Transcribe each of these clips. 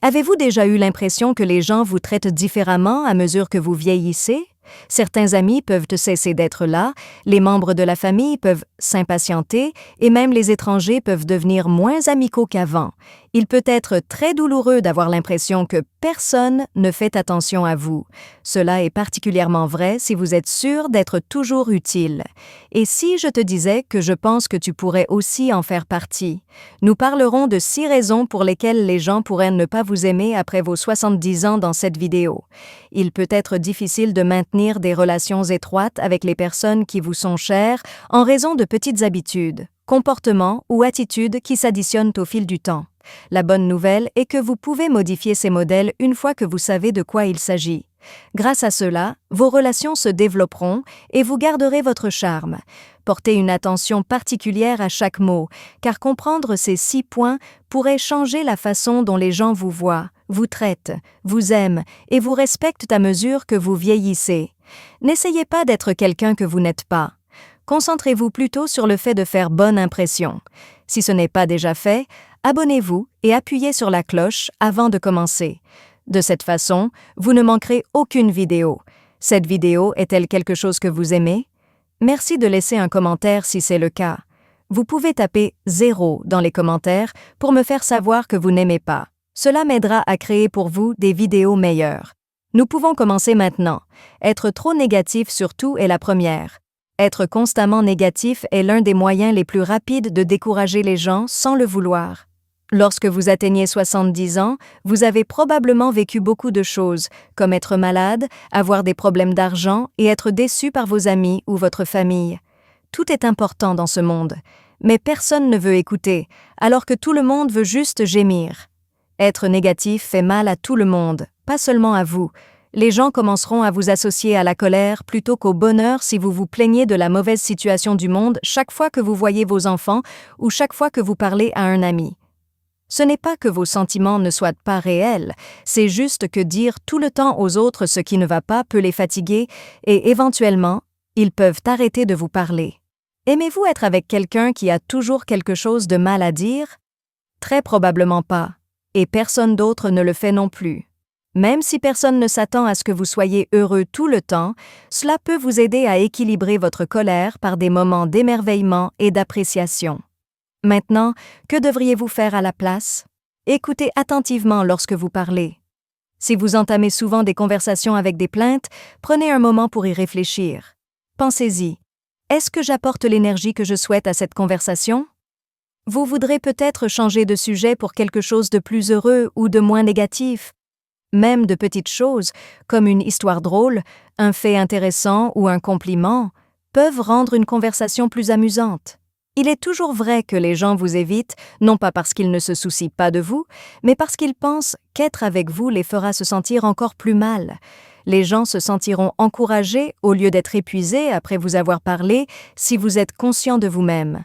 Avez-vous déjà eu l'impression que les gens vous traitent différemment à mesure que vous vieillissez? Certains amis peuvent cesser d'être là, les membres de la famille peuvent s'impatienter et même les étrangers peuvent devenir moins amicaux qu'avant. Il peut être très douloureux d'avoir l'impression que personne ne fait attention à vous. Cela est particulièrement vrai si vous êtes sûr d'être toujours utile. Et si je te disais que je pense que tu pourrais aussi en faire partie? Nous parlerons de 6 raisons pour lesquelles les gens pourraient ne pas vous aimer après vos 70 ans dans cette vidéo. Il peut être difficile de maintenir des relations étroites avec les personnes qui vous sont chères en raison de petites habitudes, comportements ou attitudes qui s'additionnent au fil du temps. La bonne nouvelle est que vous pouvez modifier ces modèles une fois que vous savez de quoi il s'agit. Grâce à cela, vos relations se développeront et vous garderez votre charme. Portez une attention particulière à chaque mot, car comprendre ces 6 points pourrait changer la façon dont les gens vous voient, vous traitent, vous aiment et vous respectent à mesure que vous vieillissez. N'essayez pas d'être quelqu'un que vous n'êtes pas. Concentrez-vous plutôt sur le fait de faire bonne impression. Si ce n'est pas déjà fait, abonnez-vous et appuyez sur la cloche avant de commencer. De cette façon, vous ne manquerez aucune vidéo. Cette vidéo est-elle quelque chose que vous aimez? Merci de laisser un commentaire si c'est le cas. Vous pouvez taper 0 dans les commentaires pour me faire savoir que vous n'aimez pas. Cela m'aidera à créer pour vous des vidéos meilleures. Nous pouvons commencer maintenant. Être trop négatif sur tout est la première. Être constamment négatif est l'un des moyens les plus rapides de décourager les gens sans le vouloir. Lorsque vous atteignez 70 ans, vous avez probablement vécu beaucoup de choses, comme être malade, avoir des problèmes d'argent et être déçu par vos amis ou votre famille. Tout est important dans ce monde, mais personne ne veut écouter, alors que tout le monde veut juste gémir. Être négatif fait mal à tout le monde, pas seulement à vous. Les gens commenceront à vous associer à la colère plutôt qu'au bonheur si vous vous plaignez de la mauvaise situation du monde chaque fois que vous voyez vos enfants ou chaque fois que vous parlez à un ami. Ce n'est pas que vos sentiments ne soient pas réels, c'est juste que dire tout le temps aux autres ce qui ne va pas peut les fatiguer et éventuellement, ils peuvent arrêter de vous parler. Aimez-vous être avec quelqu'un qui a toujours quelque chose de mal à dire? Très probablement pas, et personne d'autre ne le fait non plus. Même si personne ne s'attend à ce que vous soyez heureux tout le temps, cela peut vous aider à équilibrer votre colère par des moments d'émerveillement et d'appréciation. Maintenant, que devriez-vous faire à la place? Écoutez attentivement lorsque vous parlez. Si vous entamez souvent des conversations avec des plaintes, prenez un moment pour y réfléchir. Pensez-y. Est-ce que j'apporte l'énergie que je souhaite à cette conversation? Vous voudrez peut-être changer de sujet pour quelque chose de plus heureux ou de moins négatif. Même de petites choses, comme une histoire drôle, un fait intéressant ou un compliment, peuvent rendre une conversation plus amusante. Il est toujours vrai que les gens vous évitent, non pas parce qu'ils ne se soucient pas de vous, mais parce qu'ils pensent qu'être avec vous les fera se sentir encore plus mal. Les gens se sentiront encouragés au lieu d'être épuisés après vous avoir parlé si vous êtes conscient de vous-même.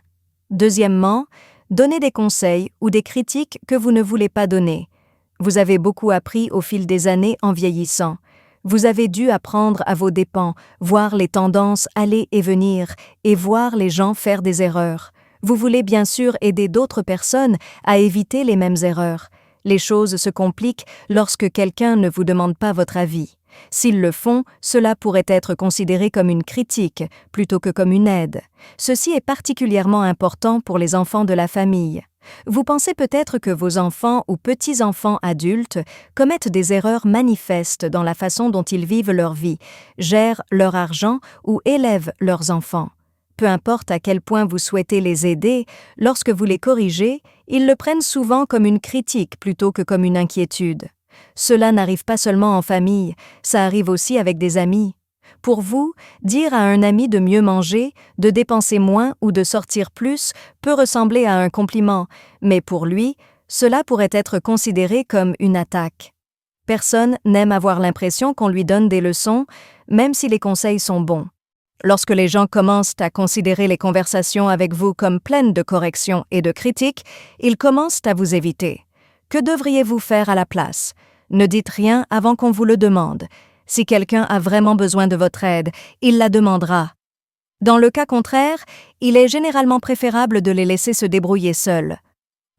Deuxièmement, donnez des conseils ou des critiques que vous ne voulez pas donner. Vous avez beaucoup appris au fil des années en vieillissant. Vous avez dû apprendre à vos dépens, voir les tendances aller et venir, et voir les gens faire des erreurs. Vous voulez bien sûr aider d'autres personnes à éviter les mêmes erreurs. Les choses se compliquent lorsque quelqu'un ne vous demande pas votre avis. S'ils le font, cela pourrait être considéré comme une critique plutôt que comme une aide. Ceci est particulièrement important pour les enfants de la famille. Vous pensez peut-être que vos enfants ou petits-enfants adultes commettent des erreurs manifestes dans la façon dont ils vivent leur vie, gèrent leur argent ou élèvent leurs enfants. Peu importe à quel point vous souhaitez les aider, lorsque vous les corrigez, ils le prennent souvent comme une critique plutôt que comme une inquiétude. Cela n'arrive pas seulement en famille, ça arrive aussi avec des amis. Pour vous, dire à un ami de mieux manger, de dépenser moins ou de sortir plus peut ressembler à un compliment, mais pour lui, cela pourrait être considéré comme une attaque. Personne n'aime avoir l'impression qu'on lui donne des leçons, même si les conseils sont bons. Lorsque les gens commencent à considérer les conversations avec vous comme pleines de corrections et de critiques, ils commencent à vous éviter. Que devriez-vous faire à la place? Ne dites rien avant qu'on vous le demande. Si quelqu'un a vraiment besoin de votre aide, il la demandera. Dans le cas contraire, il est généralement préférable de les laisser se débrouiller seuls.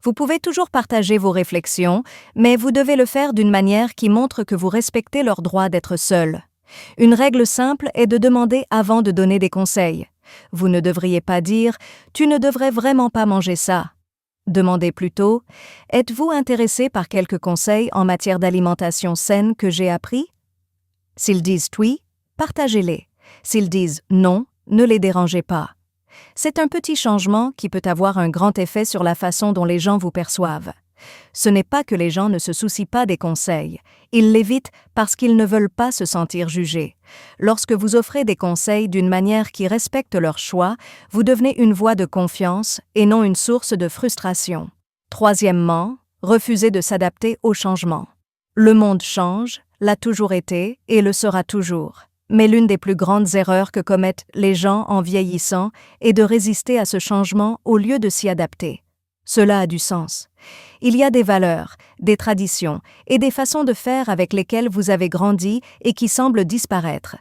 Vous pouvez toujours partager vos réflexions, mais vous devez le faire d'une manière qui montre que vous respectez leur droit d'être seuls. Une règle simple est de demander avant de donner des conseils. Vous ne devriez pas dire « Tu ne devrais vraiment pas manger ça ». Demandez plutôt « Êtes-vous intéressé par quelques conseils en matière d'alimentation saine que j'ai appris ?» S'ils disent oui, partagez-les. S'ils disent non, ne les dérangez pas. C'est un petit changement qui peut avoir un grand effet sur la façon dont les gens vous perçoivent. Ce n'est pas que les gens ne se soucient pas des conseils, ils l'évitent parce qu'ils ne veulent pas se sentir jugés. Lorsque vous offrez des conseils d'une manière qui respecte leur choix, vous devenez une voix de confiance et non une source de frustration. Troisièmement, refusez de s'adapter au changement. Le monde change, l'a toujours été et le sera toujours. Mais l'une des plus grandes erreurs que commettent les gens en vieillissant est de résister à ce changement au lieu de s'y adapter. Cela a du sens. Il y a des valeurs, des traditions et des façons de faire avec lesquelles vous avez grandi et qui semblent disparaître.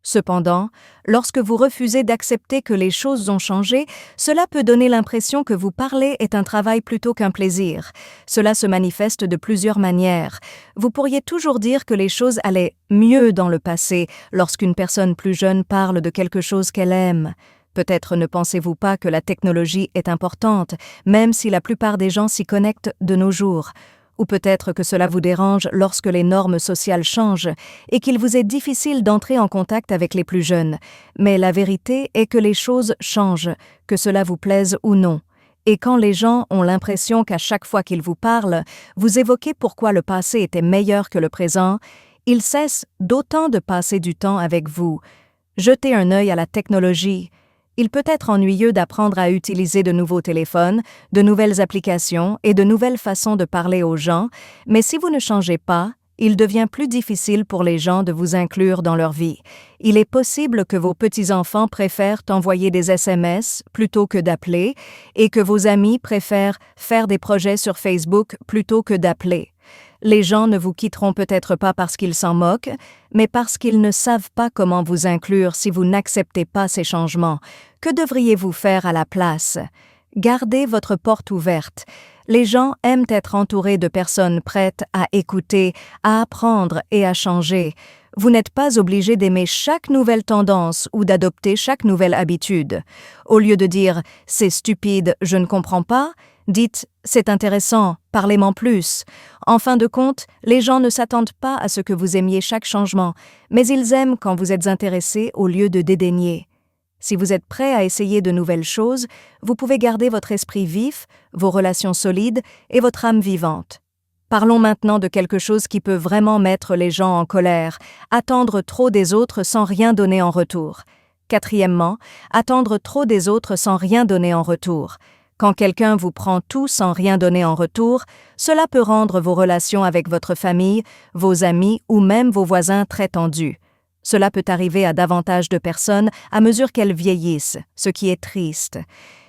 Cependant, lorsque vous refusez d'accepter que les choses ont changé, cela peut donner l'impression que vous parler est un travail plutôt qu'un plaisir. Cela se manifeste de plusieurs manières. Vous pourriez toujours dire que les choses allaient mieux dans le passé lorsqu'une personne plus jeune parle de quelque chose qu'elle aime. Peut-être ne pensez-vous pas que la technologie est importante, même si la plupart des gens s'y connectent de nos jours. Ou peut-être que cela vous dérange lorsque les normes sociales changent et qu'il vous est difficile d'entrer en contact avec les plus jeunes. Mais la vérité est que les choses changent, que cela vous plaise ou non. Et quand les gens ont l'impression qu'à chaque fois qu'ils vous parlent, vous évoquez pourquoi le passé était meilleur que le présent, ils cessent d'autant de passer du temps avec vous. Jetez un œil à la technologie. Il peut être ennuyeux d'apprendre à utiliser de nouveaux téléphones, de nouvelles applications et de nouvelles façons de parler aux gens, mais si vous ne changez pas, il devient plus difficile pour les gens de vous inclure dans leur vie. Il est possible que vos petits-enfants préfèrent envoyer des SMS plutôt que d'appeler et que vos amis préfèrent faire des projets sur Facebook plutôt que d'appeler. Les gens ne vous quitteront peut-être pas parce qu'ils s'en moquent, mais parce qu'ils ne savent pas comment vous inclure si vous n'acceptez pas ces changements. Que devriez-vous faire à la place? Gardez votre porte ouverte. Les gens aiment être entourés de personnes prêtes à écouter, à apprendre et à changer. Vous n'êtes pas obligé d'aimer chaque nouvelle tendance ou d'adopter chaque nouvelle habitude. Au lieu de dire « c'est stupide, je ne comprends pas », dites « c'est intéressant, parlez-m'en plus ». En fin de compte, les gens ne s'attendent pas à ce que vous aimiez chaque changement, mais ils aiment quand vous êtes intéressé au lieu de dédaigner. Si vous êtes prêt à essayer de nouvelles choses, vous pouvez garder votre esprit vif, vos relations solides et votre âme vivante. Parlons maintenant de quelque chose qui peut vraiment mettre les gens en colère, attendre trop des autres sans rien donner en retour. Quatrièmement, attendre trop des autres sans rien donner en retour. Quand quelqu'un vous prend tout sans rien donner en retour, cela peut rendre vos relations avec votre famille, vos amis ou même vos voisins très tendues. Cela peut arriver à davantage de personnes à mesure qu'elles vieillissent, ce qui est triste.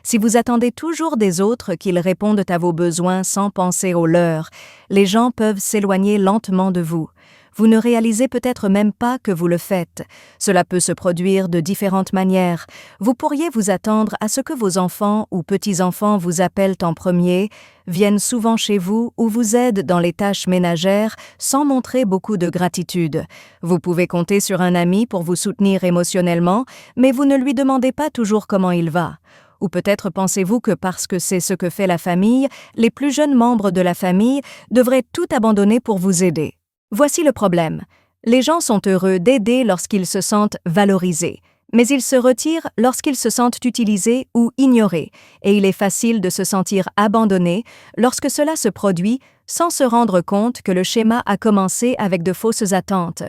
Si vous attendez toujours des autres qu'ils répondent à vos besoins sans penser aux leurs, les gens peuvent s'éloigner lentement de vous. Vous ne réalisez peut-être même pas que vous le faites. Cela peut se produire de différentes manières. Vous pourriez vous attendre à ce que vos enfants ou petits-enfants vous appellent en premier, viennent souvent chez vous ou vous aident dans les tâches ménagères sans montrer beaucoup de gratitude. Vous pouvez compter sur un ami pour vous soutenir émotionnellement, mais vous ne lui demandez pas toujours comment il va. Ou peut-être pensez-vous que parce que c'est ce que fait la famille, les plus jeunes membres de la famille devraient tout abandonner pour vous aider. Voici le problème. Les gens sont heureux d'aider lorsqu'ils se sentent valorisés, mais ils se retirent lorsqu'ils se sentent utilisés ou ignorés, et il est facile de se sentir abandonné lorsque cela se produit sans se rendre compte que le schéma a commencé avec de fausses attentes.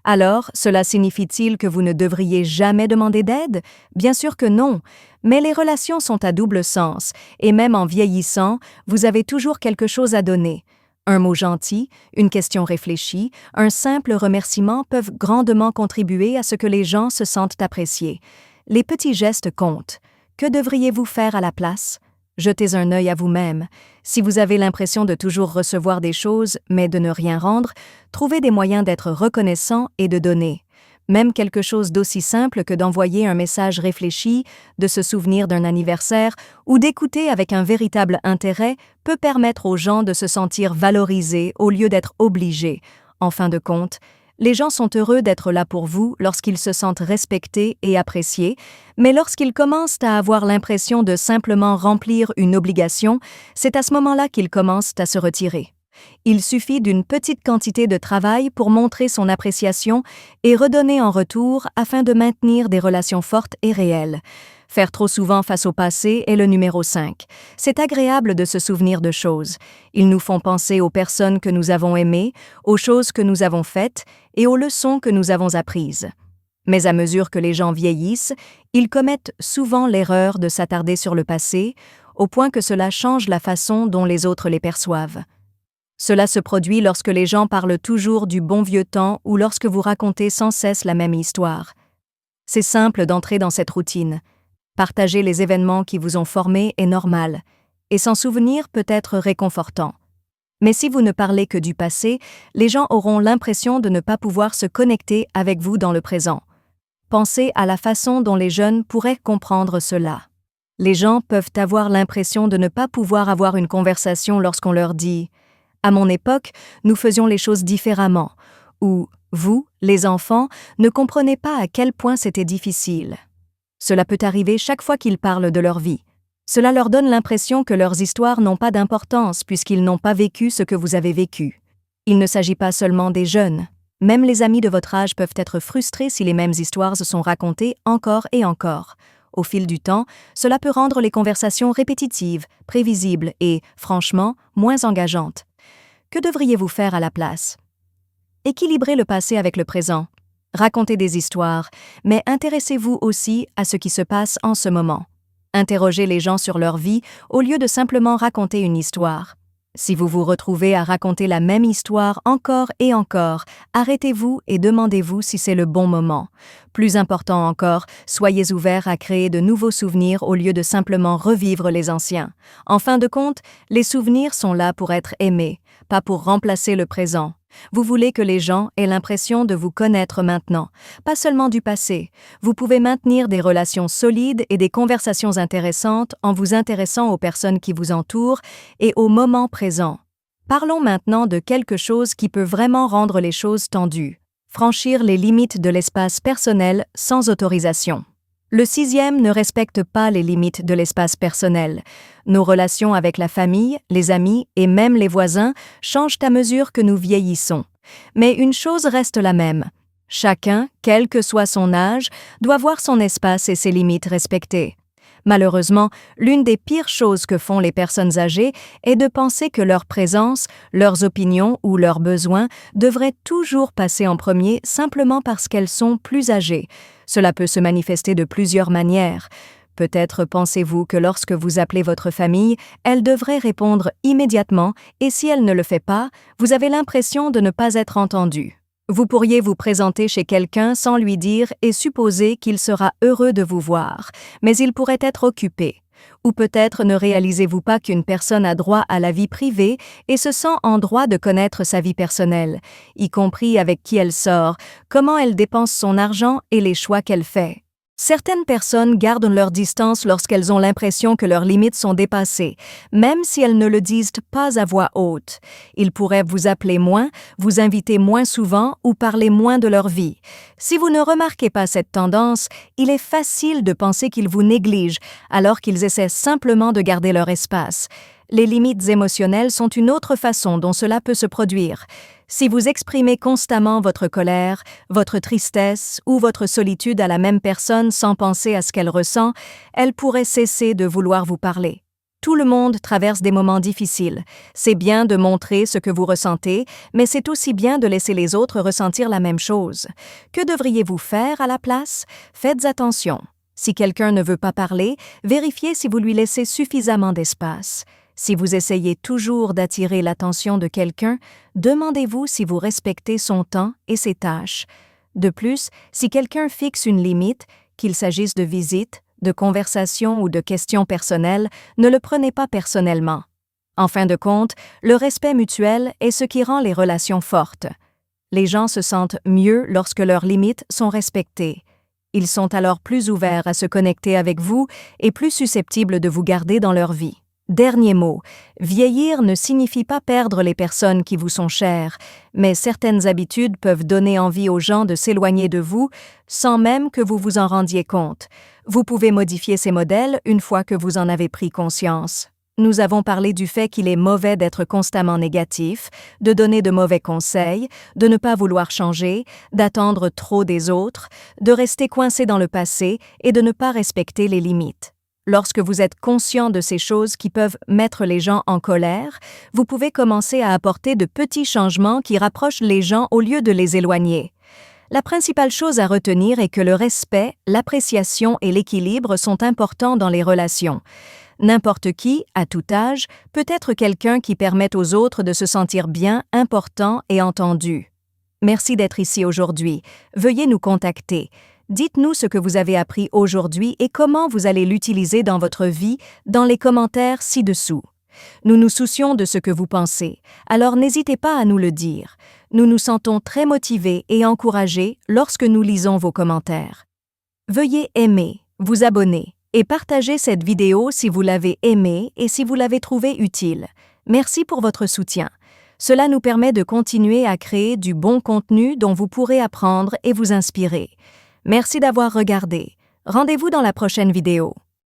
Alors, cela signifie-t-il que vous ne devriez jamais demander d'aide? Bien sûr que non, mais les relations sont à double sens, et même en vieillissant, vous avez toujours quelque chose à donner. Un mot gentil, une question réfléchie, un simple remerciement peuvent grandement contribuer à ce que les gens se sentent appréciés. Les petits gestes comptent. Que devriez-vous faire à la place? Jetez un œil à vous-même. Si vous avez l'impression de toujours recevoir des choses, mais de ne rien rendre, trouvez des moyens d'être reconnaissant et de donner. Même quelque chose d'aussi simple que d'envoyer un message réfléchi, de se souvenir d'un anniversaire ou d'écouter avec un véritable intérêt peut permettre aux gens de se sentir valorisés au lieu d'être obligés. En fin de compte, les gens sont heureux d'être là pour vous lorsqu'ils se sentent respectés et appréciés, mais lorsqu'ils commencent à avoir l'impression de simplement remplir une obligation, c'est à ce moment-là qu'ils commencent à se retirer. Il suffit d'une petite quantité de travail pour montrer son appréciation et redonner en retour afin de maintenir des relations fortes et réelles. Faire trop souvent face au passé est le numéro 5. C'est agréable de se souvenir de choses. Ils nous font penser aux personnes que nous avons aimées, aux choses que nous avons faites et aux leçons que nous avons apprises. Mais à mesure que les gens vieillissent, ils commettent souvent l'erreur de s'attarder sur le passé, au point que cela change la façon dont les autres les perçoivent. Cela se produit lorsque les gens parlent toujours du bon vieux temps ou lorsque vous racontez sans cesse la même histoire. C'est simple d'entrer dans cette routine. Partager les événements qui vous ont formé est normal, et s'en souvenir peut être réconfortant. Mais si vous ne parlez que du passé, les gens auront l'impression de ne pas pouvoir se connecter avec vous dans le présent. Pensez à la façon dont les jeunes pourraient comprendre cela. Les gens peuvent avoir l'impression de ne pas pouvoir avoir une conversation lorsqu'on leur dit « À mon époque, nous faisions les choses différemment » ou « Vous, les enfants, ne comprenez pas à quel point c'était difficile ». Cela peut arriver chaque fois qu'ils parlent de leur vie. Cela leur donne l'impression que leurs histoires n'ont pas d'importance puisqu'ils n'ont pas vécu ce que vous avez vécu. Il ne s'agit pas seulement des jeunes. Même les amis de votre âge peuvent être frustrés si les mêmes histoires se sont racontées encore et encore. Au fil du temps, cela peut rendre les conversations répétitives, prévisibles et, franchement, moins engageantes. Que devriez-vous faire à la place? Équilibrez le passé avec le présent. Racontez des histoires, mais intéressez-vous aussi à ce qui se passe en ce moment. Interrogez les gens sur leur vie au lieu de simplement raconter une histoire. Si vous vous retrouvez à raconter la même histoire encore et encore, arrêtez-vous et demandez-vous si c'est le bon moment. Plus important encore, soyez ouverts à créer de nouveaux souvenirs au lieu de simplement revivre les anciens. En fin de compte, les souvenirs sont là pour être aimés, pas pour remplacer le présent. Vous voulez que les gens aient l'impression de vous connaître maintenant, pas seulement du passé. Vous pouvez maintenir des relations solides et des conversations intéressantes en vous intéressant aux personnes qui vous entourent et au moment présent. Parlons maintenant de quelque chose qui peut vraiment rendre les choses tendues. Franchir les limites de l'espace personnel sans autorisation. Le 6e ne respecte pas les limites de l'espace personnel. Nos relations avec la famille, les amis et même les voisins changent à mesure que nous vieillissons. Mais une chose reste la même. Chacun, quel que soit son âge, doit voir son espace et ses limites respectées. Malheureusement, l'une des pires choses que font les personnes âgées est de penser que leur présence, leurs opinions ou leurs besoins devraient toujours passer en premier simplement parce qu'elles sont plus âgées. Cela peut se manifester de plusieurs manières. Peut-être pensez-vous que lorsque vous appelez votre famille, elle devrait répondre immédiatement et si elle ne le fait pas, vous avez l'impression de ne pas être entendu. Vous pourriez vous présenter chez quelqu'un sans lui dire et supposer qu'il sera heureux de vous voir, mais il pourrait être occupé. Ou peut-être ne réalisez-vous pas qu'une personne a droit à la vie privée et se sent en droit de connaître sa vie personnelle, y compris avec qui elle sort, comment elle dépense son argent et les choix qu'elle fait. Certaines personnes gardent leur distance lorsqu'elles ont l'impression que leurs limites sont dépassées, même si elles ne le disent pas à voix haute. Ils pourraient vous appeler moins, vous inviter moins souvent ou parler moins de leur vie. Si vous ne remarquez pas cette tendance, il est facile de penser qu'ils vous négligent alors qu'ils essaient simplement de garder leur espace. Les limites émotionnelles sont une autre façon dont cela peut se produire. Si vous exprimez constamment votre colère, votre tristesse ou votre solitude à la même personne sans penser à ce qu'elle ressent, elle pourrait cesser de vouloir vous parler. Tout le monde traverse des moments difficiles. C'est bien de montrer ce que vous ressentez, mais c'est aussi bien de laisser les autres ressentir la même chose. Que devriez-vous faire à la place? Faites attention. Si quelqu'un ne veut pas parler, vérifiez si vous lui laissez suffisamment d'espace. Si vous essayez toujours d'attirer l'attention de quelqu'un, demandez-vous si vous respectez son temps et ses tâches. De plus, si quelqu'un fixe une limite, qu'il s'agisse de visites, de conversations ou de questions personnelles, ne le prenez pas personnellement. En fin de compte, le respect mutuel est ce qui rend les relations fortes. Les gens se sentent mieux lorsque leurs limites sont respectées. Ils sont alors plus ouverts à se connecter avec vous et plus susceptibles de vous garder dans leur vie. Dernier mot, vieillir ne signifie pas perdre les personnes qui vous sont chères, mais certaines habitudes peuvent donner envie aux gens de s'éloigner de vous sans même que vous vous en rendiez compte. Vous pouvez modifier ces modèles une fois que vous en avez pris conscience. Nous avons parlé du fait qu'il est mauvais d'être constamment négatif, de donner de mauvais conseils, de ne pas vouloir changer, d'attendre trop des autres, de rester coincé dans le passé et de ne pas respecter les limites. Lorsque vous êtes conscient de ces choses qui peuvent mettre les gens en colère, vous pouvez commencer à apporter de petits changements qui rapprochent les gens au lieu de les éloigner. La principale chose à retenir est que le respect, l'appréciation et l'équilibre sont importants dans les relations. N'importe qui, à tout âge, peut être quelqu'un qui permette aux autres de se sentir bien, important et entendu. Merci d'être ici aujourd'hui. Veuillez nous contacter. Dites-nous ce que vous avez appris aujourd'hui et comment vous allez l'utiliser dans votre vie dans les commentaires ci-dessous. Nous nous soucions de ce que vous pensez, alors n'hésitez pas à nous le dire. Nous nous sentons très motivés et encouragés lorsque nous lisons vos commentaires. Veuillez aimer, vous abonner et partager cette vidéo si vous l'avez aimée et si vous l'avez trouvée utile. Merci pour votre soutien. Cela nous permet de continuer à créer du bon contenu dont vous pourrez apprendre et vous inspirer. Merci d'avoir regardé. Rendez-vous dans la prochaine vidéo.